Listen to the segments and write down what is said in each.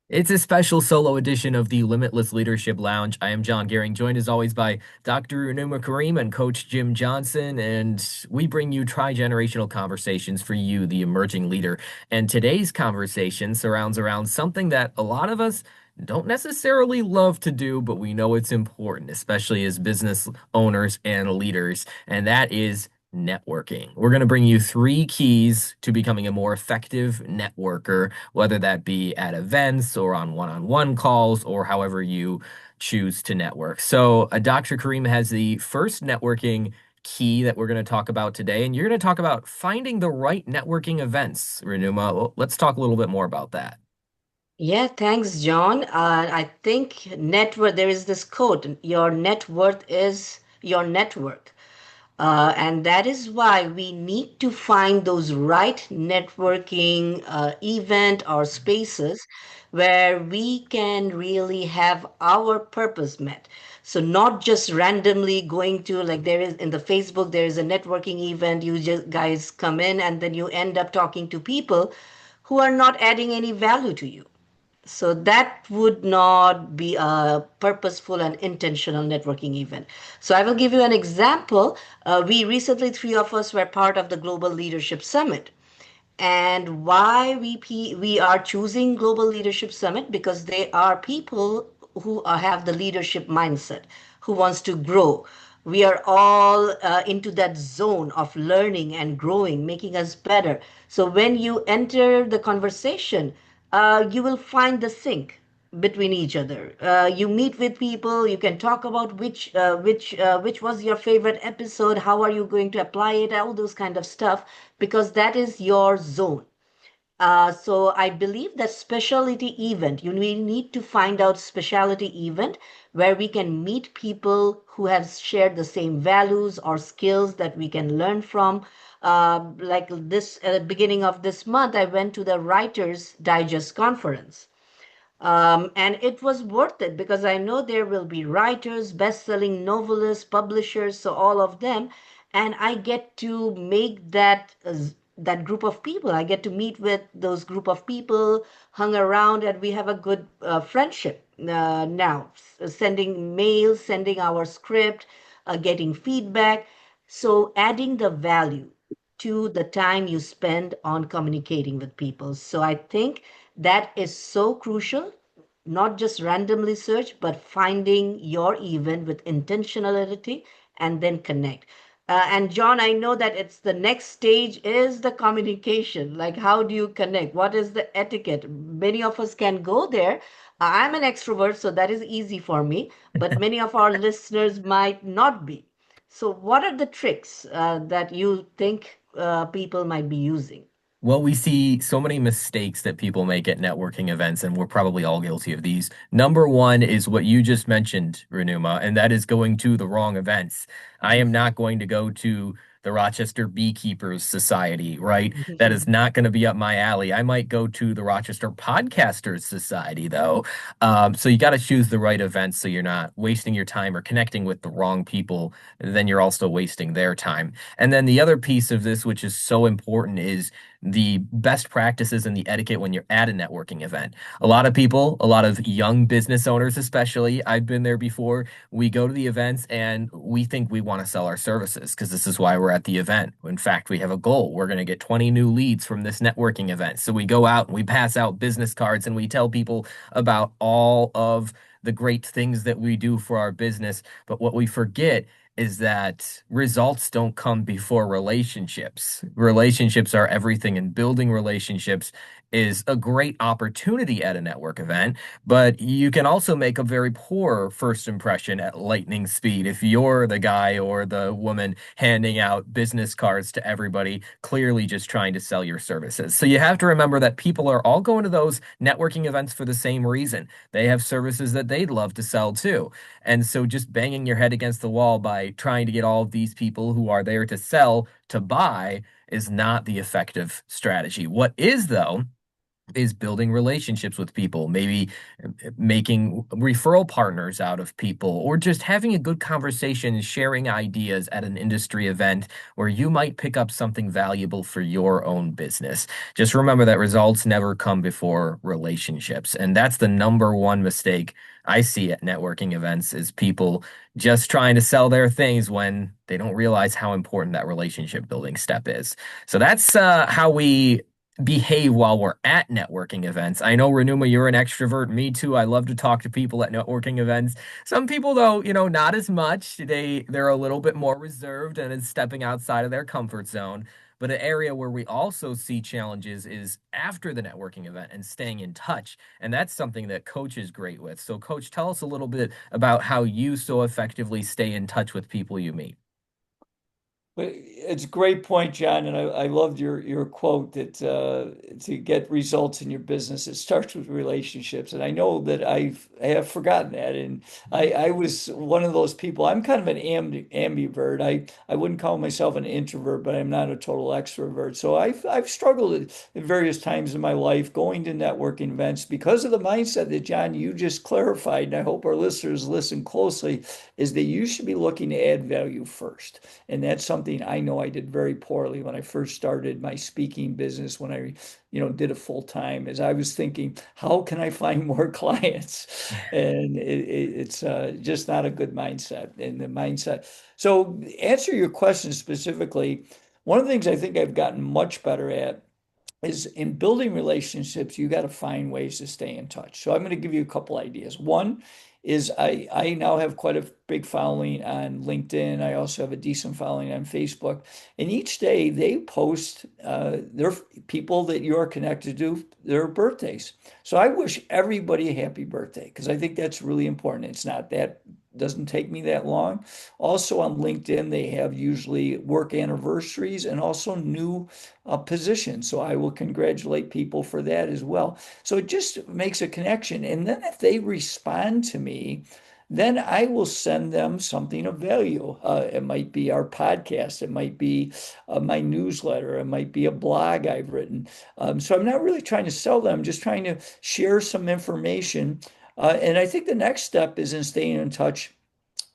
It's a special solo edition of the Limitless Leadership Lounge. I am John Gehring, joined as always by Dr. Unuma Kareem and Coach Jim Johnson, and we bring you tri-generational conversations for you, the emerging leader. And today's conversation surrounds around something that a lot of us don't necessarily love to do, but we know it's important, especially as business owners and leaders, and that is networking. We're going to bring you three keys to becoming a more effective networker, whether that be at events or on one-on-one calls or however you choose to network. So, Dr. Kareem has the first networking key that we're going to talk about today, and you're going to talk about finding the right networking events. Renuma, let's talk a little bit more about that. Yeah, thanks, John. I think there is this quote, your net worth is your network. And that is why we need to find those right networking event or spaces where we can really have our purpose met. So not just randomly going to, like, there is in the Facebook, there is a networking event, you just guys come in and then you end up talking to people who are not adding any value to you. So that would not be a purposeful and intentional networking event. So I will give you an example. We recently, three of us were part of the Global Leadership Summit. And why we are choosing Global Leadership Summit? Because they are people who have the leadership mindset, who wants to grow. We are all into that zone of learning and growing, making us better. So when you enter the conversation, you will find the sync between each other. You meet with people. You can talk about which was your favorite episode. How are you going to apply it? All those kind of stuff, because that is your zone. So I believe that specialty event, we need to find out specialty event where we can meet people who have shared the same values or skills that we can learn from. Like this, at the beginning of this month, I went to the Writers Digest conference. And it was worth it because I know there will be writers, best-selling novelists, publishers, so all of them, and I get to make that group of people. I get to meet with those group of people, hung around, and we have a good friendship now. Sending mails, sending our script, getting feedback, so adding the value to the time you spend on communicating with people. So I think that is so crucial, not just randomly search, but finding your event with intentionality and then connect. And John, I know that it's the next stage is the communication. Like, how do you connect? What is the etiquette? Many of us can go there. I'm an extrovert, so that is easy for me, but many of our listeners might not be. So, what are the tricks that you think people might be using? Well, we see so many mistakes that people make at networking events, and we're probably all guilty of these. Number one is what you just mentioned, Renuma, and that is going to the wrong events. I am not going to go to the Rochester Beekeepers Society, right? That is not going to be up my alley. I might go to the Rochester Podcasters Society, though. So you got to choose the right events so you're not wasting your time or connecting with the wrong people. Then you're also wasting their time. And then the other piece of this, which is so important, is the best practices and the etiquette when you're at a networking event. A lot of people, a lot of young business owners, especially, I've been there before. We go to the events and we think we want to sell our services because this is why we're at the event. In fact, we have a goal. We're going to get 20 new leads from this networking event. So we go out and we pass out business cards and we tell people about all of the great things that we do for our business. But what we forget is that results don't come before relationships. Relationships are everything, and building relationships is a great opportunity at a network event, but you can also make a very poor first impression at lightning speed if you're the guy or the woman handing out business cards to everybody, clearly just trying to sell your services. So you have to remember that people are all going to those networking events for the same reason. They have services that they'd love to sell too. And so just banging your head against the wall by trying to get all of these people who are there to sell to buy is not the effective strategy. What is, though, is building relationships with people, maybe making referral partners out of people, or just having a good conversation and sharing ideas at an industry event where you might pick up something valuable for your own business. Just remember that results never come before relationships. And that's the number one mistake I see at networking events is people just trying to sell their things when they don't realize how important that relationship building step is. So that's how we behave while we're at networking events. I know, Renuma, you're an extrovert. Me too. I love to talk to people at networking events. Some people, though, not as much. They're a little bit more reserved and is stepping outside of their comfort zone. But an area where we also see challenges is after the networking event and staying in touch. And that's something that Coach is great with. So, Coach, tell us a little bit about how you so effectively stay in touch with people you meet. But it's a great point, John, and I loved your quote that to get results in your business, it starts with relationships. And I know that I have forgotten that, and I was one of those people. I'm kind of an ambivert. I wouldn't call myself an introvert, but I'm not a total extrovert. So I've struggled at various times in my life going to networking events because of the mindset that John you just clarified, and I hope our listeners listen closely, is that you should be looking to add value first. And that's something I know I did very poorly when I first started my speaking business, when I, did it full time, as I was thinking, how can I find more clients? And it's just not a good mindset. And the mindset. So, answer your question specifically. One of the things I think I've gotten much better at is in building relationships, you got to find ways to stay in touch. So I'm going to give you a couple ideas. One is I now have quite a big following on LinkedIn. I also have a decent following on Facebook. And each day they post their people that you're connected to, their birthdays. So I wish everybody a happy birthday because I think that's really important. It's not that doesn't take me that long. Also on LinkedIn, they have usually work anniversaries and also new positions. So I will congratulate people for that as well. So it just makes a connection. And then if they respond to me, then I will send them something of value. It might be our podcast, it might be my newsletter, it might be a blog I've written. So I'm not really trying to sell them, I'm just trying to share some information. And I think the next step is in staying in touch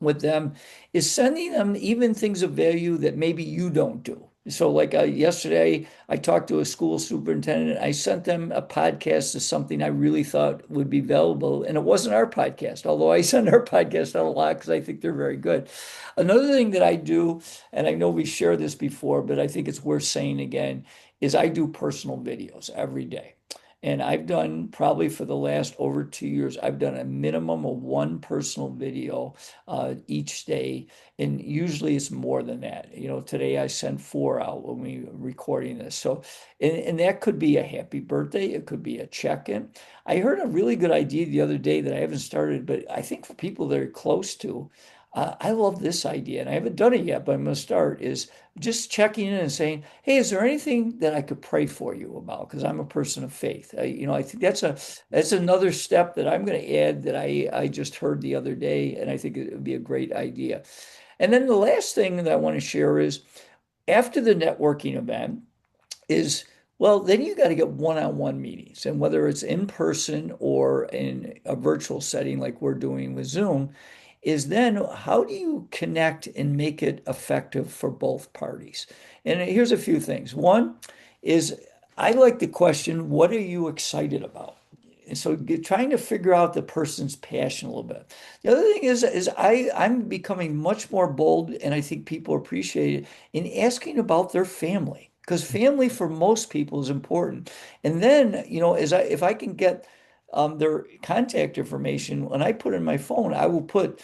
with them is sending them even things of value that maybe you don't do. So, like yesterday, I talked to a school superintendent. I sent them a podcast of something I really thought would be valuable, and it wasn't our podcast, although I send our podcast out a lot because I think they're very good. Another thing that I do, and I know we shared this before, but I think it's worth saying again, is I do personal videos every day. And I've done probably for the last over 2 years, I've done a minimum of one personal video each day. And usually it's more than that. Today I sent four out when we were recording this. So, and that could be a happy birthday. It could be a check-in. I heard a really good idea the other day that I haven't started, but I think for people that are close to, I love this idea, and I haven't done it yet, but I'm going to start, is just checking in and saying, "Hey, is there anything that I could pray for you about?" Because I'm a person of faith. I think that's another step that I'm going to add that I just heard the other day, and I think it would be a great idea. And then the last thing that I want to share is after the networking event is, well, then you got to get one-on-one meetings. And whether it's in person or in a virtual setting like we're doing with Zoom, is then how do you connect and make it effective for both parties? And here's a few things. One is I like the question, what are you excited about? And so trying to figure out the person's passion a little bit. The other thing is I'm becoming much more bold, and I think people appreciate it in asking about their family because family for most people is important. And then, as if I can get their contact information, when I put in my phone, I will put,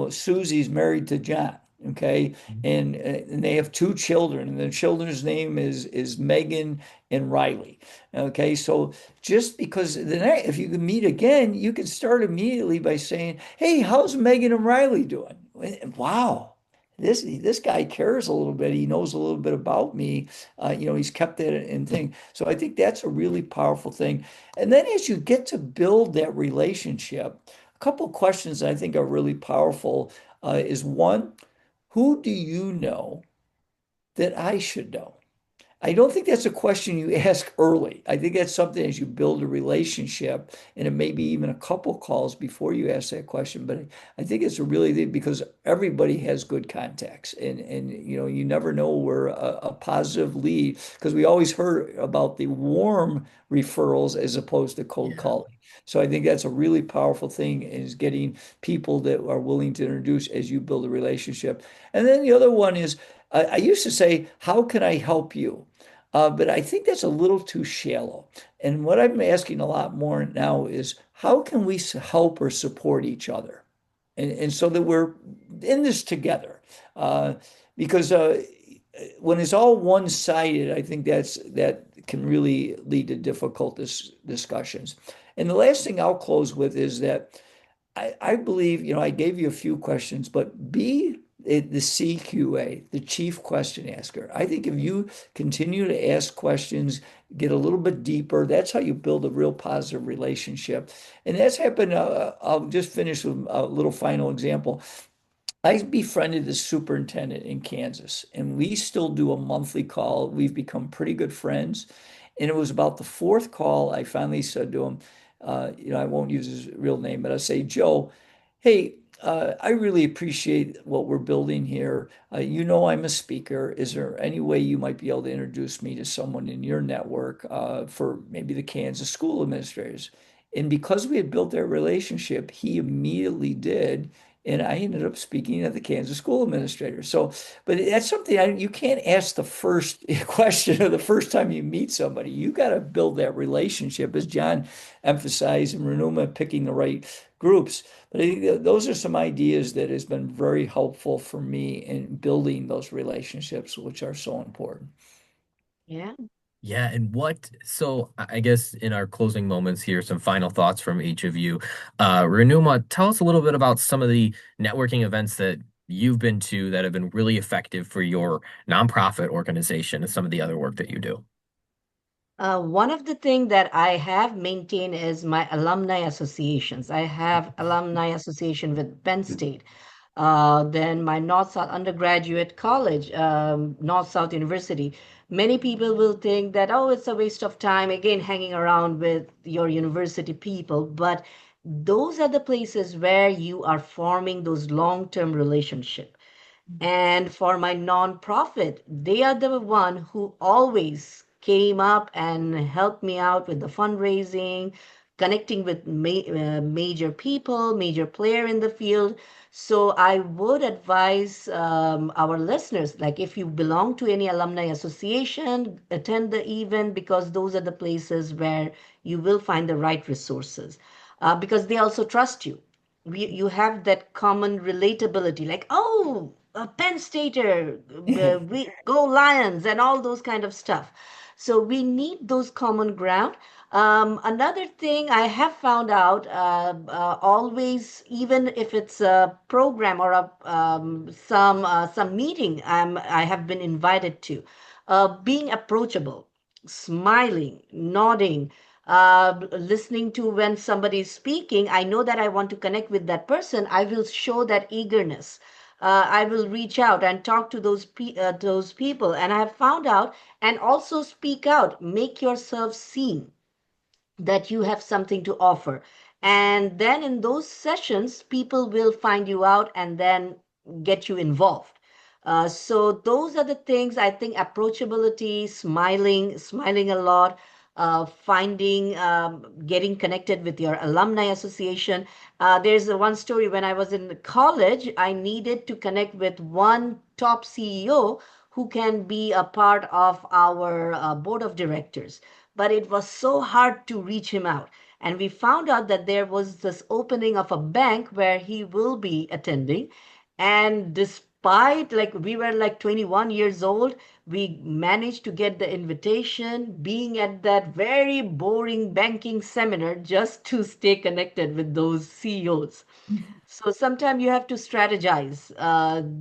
Susie's married to John. Okay. And they have two children, and the children's name is Megan and Riley. Okay. So just because then if you can meet again, you can start immediately by saying, "Hey, how's Megan and Riley doing?" Wow. This guy cares a little bit. He knows a little bit about me. He's kept that in thing. So I think that's a really powerful thing. And then as you get to build that relationship, a couple questions I think are really powerful is one, who do you know that I should know? I don't think that's a question you ask early. I think that's something as you build a relationship, and it may be even a couple calls before you ask that question. But I think it's a really because everybody has good contacts, and you never know where a positive lead because we always heard about the warm referrals as opposed to cold Yeah. calling. So I think that's a really powerful thing is getting people that are willing to introduce as you build a relationship. And then the other one is I used to say, how can I help you? But I think that's a little too shallow. And what I'm asking a lot more now is how can we help or support each other? And so that we're in this together. Uh, because when it's all one-sided, I think that can really lead to difficult discussions. And the last thing I'll close with is that I believe, I gave you a few questions, but be the CQA, the chief question asker. I think if you continue to ask questions, get a little bit deeper, that's how you build a real positive relationship. And that's happened. I'll just finish with a little final example. I befriended the superintendent in Kansas, and we still do a monthly call. We've become pretty good friends. And it was about the fourth call. I finally said to him, I won't use his real name, but I say, Joe, hey, I really appreciate what we're building here. I'm a speaker. Is there any way you might be able to introduce me to someone in your network for maybe the Kansas school administrators? And because we had built that relationship, he immediately did. And I ended up speaking at the Kansas school administrator. So, but that's something you can't ask the first question or the first time you meet somebody. You got to build that relationship, as John emphasized, and Renuma picking the right groups. But I think those are some ideas that has been very helpful for me in building those relationships, which are so important. Yeah. Yeah, and so I guess in our closing moments here, some final thoughts from each of you. Renuma, tell us a little bit about some of the networking events that you've been to that have been really effective for your nonprofit organization and some of the other work that you do. One of the things that I have maintained is my alumni associations. I have alumni association with Penn State. Then my North-South undergraduate college, North-South University. Many people will think that, oh, it's a waste of time, again, hanging around with your university people. But those are the places where you are forming those long-term relationships. And for my nonprofit, they are the one who always came up and helped me out with the fundraising, connecting with major people, major player in the field. So I would advise our listeners, like if you belong to any alumni association, attend the event because those are the places where you will find the right resources because they also trust you. You have that common relatability, like, oh, a Penn Stater, we go Lions, and all those kind of stuff. So we need those common ground. Another thing I have found out, always, even if it's a program or some meeting I have been invited to, being approachable, smiling, nodding, listening to when somebody is speaking, I know that I want to connect with that person. I will show that eagerness. I will reach out and talk to those people, and I have found out, and also speak out, make yourself seen that you have something to offer. And then in those sessions, people will find you out and then get you involved. So those are the things I think: approachability, smiling a lot, finding, getting connected with your alumni association. There's a one story when I was in college, I needed to connect with one top CEO who can be a part of our board of directors, but it was so hard to reach him out. And we found out that there was this opening of a bank where he will be attending. And despite, like, we were like 21 years old, we managed to get the invitation, being at that very boring banking seminar just to stay connected with those CEOs. So sometimes you have to strategize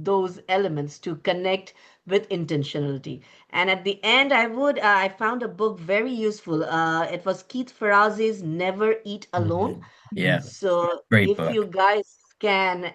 those elements to connect with intentionality. And at the end, I found a book very useful. It was Keith Ferrazzi's Never Eat Alone. Mhm. Yeah, So great if you book. guys can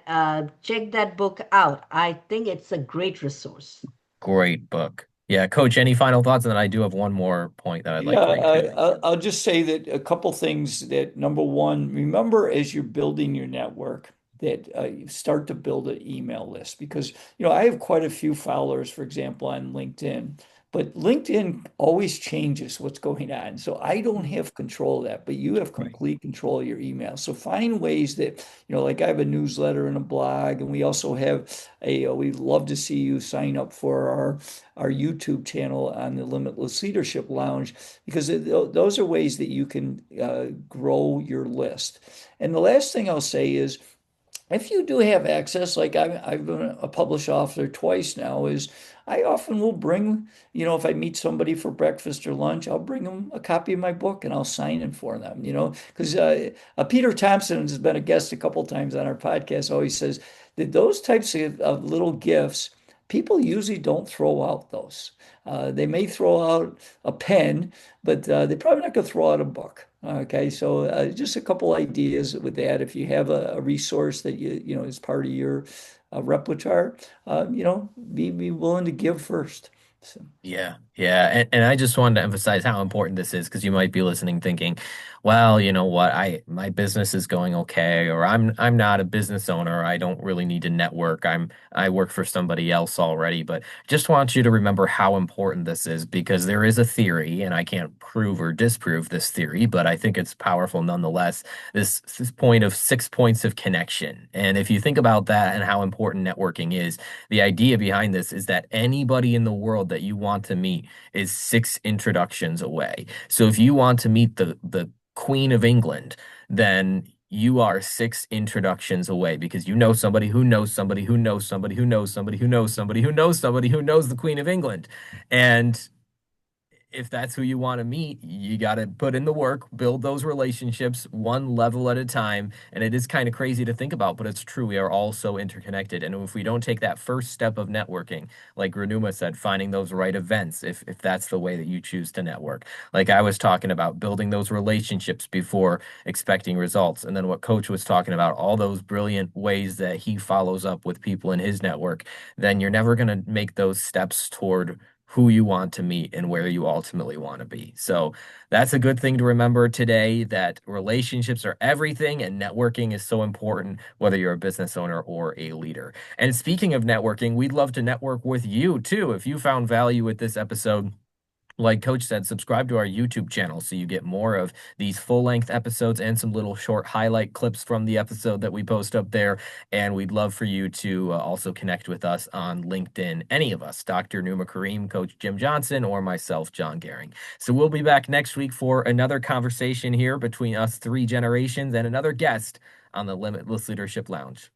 check that book out, I think it's a great resource. Great book. Yeah, Coach, any final thoughts? And then I do have one more point that I'd Yeah, like to bring to you. I'll just say that a couple things that number one, remember as you're building your network that you start to build an email list because I have quite a few followers, for example, on LinkedIn, but LinkedIn always changes what's going on. So I don't Mhm. have control of that, but you have Right. complete control of your email. So find ways that, like I have a newsletter and a blog, and we also have we'd love to see you sign up for our YouTube channel on the Limitless Leadership Lounge because those are ways that you can grow your list. And the last thing I'll say is if you do have access, like I've been a published author twice now, is I often will bring, if I meet somebody for breakfast or lunch, I'll bring them a copy of my book and I'll sign it for them, because Peter Thompson has been a guest a couple times on our podcast, always says that those types of little gifts, people usually don't throw out those. They may throw out a pen, but they're probably not going to throw out a book. Okay, so just a couple ideas with that. If you have a resource that is part of your repertoire, be willing to give first. So, Yeah, yeah. And I just wanted to emphasize how important this is because you might be listening thinking, well, you know what, my business is going okay, or I'm not a business owner. I don't really need to network. I work for somebody else already. But just want you to remember how important this is because there is a theory, and I can't prove or disprove this theory, but I think it's powerful nonetheless. This point of 6 points of connection. And if you think about that and how important networking is, the idea behind this is that anybody in the world that you want to meet is 6 introductions away. So if you want to meet the Queen of England, then you are 6 introductions away because you know somebody who knows somebody who knows somebody who knows somebody who knows somebody who knows somebody who knows the Queen of England. And if that's who you want to meet, you got to put in the work, build those relationships one level at a time. And it is kind of crazy to think about, but it's true. We are all so interconnected. And if we don't take that first step of networking, like Renuma said, finding those right events, if that's the way that you choose to network, like I was talking about, building those relationships before expecting results. And then what Coach was talking about, all those brilliant ways that he follows up with people in his network, then you're never going to make those steps toward who you want to meet and where you ultimately want to be. So that's a good thing to remember today that relationships are everything and networking is so important, whether you're a business owner or a leader. And speaking of networking, we'd love to network with you too. If you found value with this episode, like Coach said, subscribe to our YouTube channel so you get more of these full-length episodes and some little short highlight clips from the episode that we post up there. And we'd love for you to also connect with us on LinkedIn, any of us, Dr. Numa Kareem, Coach Jim Johnson, or myself, John Gehring. So we'll be back next week for another conversation here between us three generations and another guest on the Limitless Leadership Lounge.